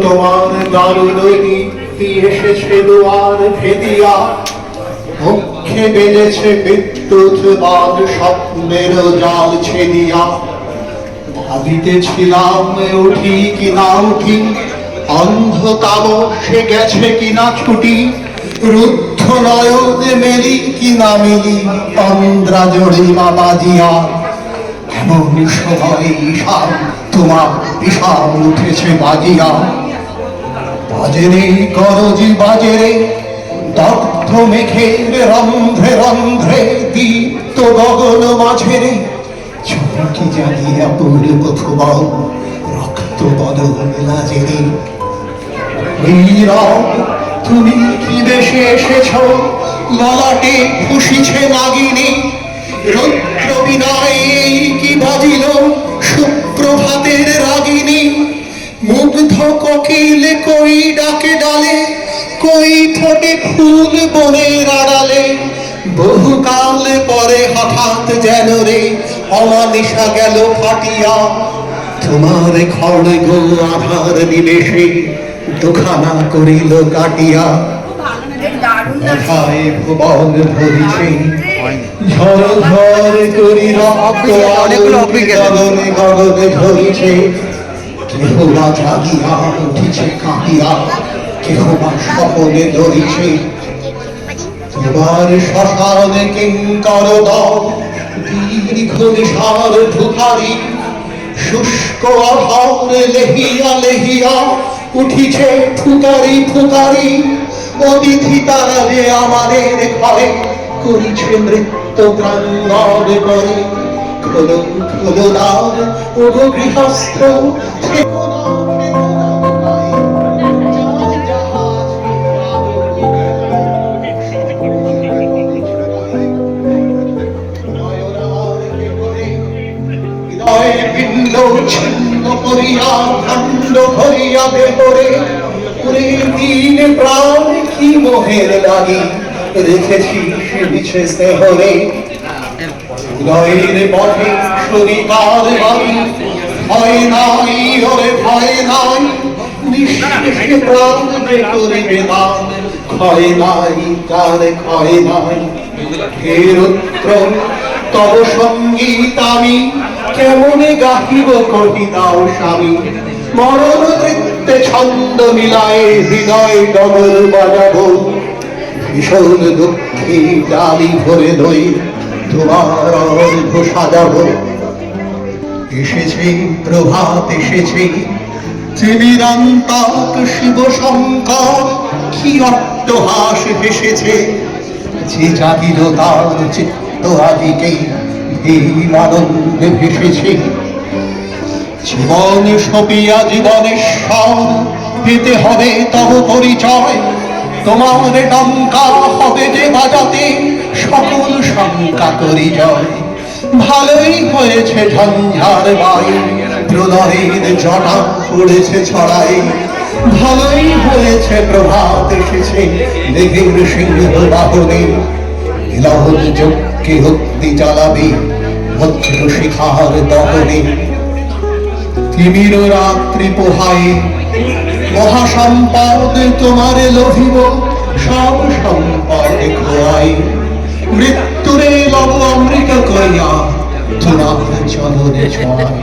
তোমার দারুণ নীতি এসেছে দুয়ার ভেদিয়া, মুখে বেজেছে বিদ্যুৎ বাদ স্বপ্নের জাল ছেদিয়া। ভাবিতেছিলাম উঠি কিনা উঠি, অন্ধ তামসে গেছে কিনা ছুটি, রুদ্ধ নয়ন মেলি কিনা মেলি, তন্দ্রা জড়ি বাজিয়া। এমন সময় ঈশান তোমার বিষাদ উঠেছে বাজিয়া। বাজেরে করজি বাজেরে, দগ্ধ মেঘের রন্ধ্রে রন্ধ্রে, দীপ্ত গগন মাঝেরে, চমকি জাগিয়া পড়ল খুবল রক্ত বদল লাজেরে। নীরব তুমি কি বেশে এসেছ, ললাটে খুশিছে নাগিনী, রুদ্র বিনয় কি বাজিল সুপ্রভাতের রাগিনী। মুগ্ধ কোকিল কই ডাকে ডালে, কই ঠোঁটে ফুল বনের আড়ালে। বহুকাল পরে হঠাৎ যেন রে অমানিশা গেল ফাটিয়া, তোমার খড়গ আধার নিমেষে দুখানা করিল কাটিয়া। ব্যথায় ভুবন ভরিছে, ঝড় ঝড় করি রক্ত গগনে গগনে ঝরিছে। কেহ বা জাগিয়া উঠিছে কাঁপিয়া, কেহ বা স্বপনে ধরিছে। তোমার শ্মশানে কিঙ্কর দল দীর্ঘ নিশার ধুধারি, শুষ্ক আধার লেহিয়া লেহিয়া উঠিছে ফুকারি ফুকারি। অতিথি তারা যে আমাদের ঘরে করিছে নৃত্য প্রাঙ্গণ করে। খোলো খোলো দ্বার ওগো গৃহস্থ, পিণ্ড ছিন্ন করিয়া খণ্ড ভরিয়া দেহরে। পুরে দিন প্রাণ কি মোহের লাগি, রেখেছি মিছে স্নেহরে। হৃদয়ের পথে শনিকার বাড়ি, ভয় নাই ওরে ভয় নাই, নিঃশেষে প্রাণ করিবে দান। ক্ষয় নাই তার ক্ষয় নাই। হে রুদ্র তব সঙ্গীত আমি কেমনে গাহিব কহি দাও স্বামী। মরণ নৃত্যে ছন্দ মিলায় হৃদয় ডগর বাজাবো। ভীষণ দুঃখী ডালি ভরে দই তোমার অর্ঘ সাজাবো। এসেছে প্রভাত এসেছে, ত্রিবিরান্তক শিব শঙ্কর কি অট্টহাস ভেসেছে। যে জাগিল তার চিত্ত আদিকে ভীম আনন্দে ভেসেছে। জীবন সপিয়া জীবনেশ্বর পেতে হবে তব পরিচয়। তোমার ডঙ্কা হবে যে বাজাতে সকল শঙ্কা করি জয়। ভালোই হয়েছে ঝঞ্ঝার বায়ু, প্রলয়ের জটা পড়েছে ছড়াই। ভালোই হয়েছে প্রভাত এসেছে মেঘের সিংহ বাহনে। ইলাহর যজ্ঞে অগ্নি জ্বালাবে বজ্র শিখার দহনে। তিমির রাত্রি পোহায় মহাসম্পদ তোমার লোভিব, সব সম্পদ খোয়াই। মৃত্যুরে লব অমৃত করিয়া তোমার চরণে ছোঁয়াই।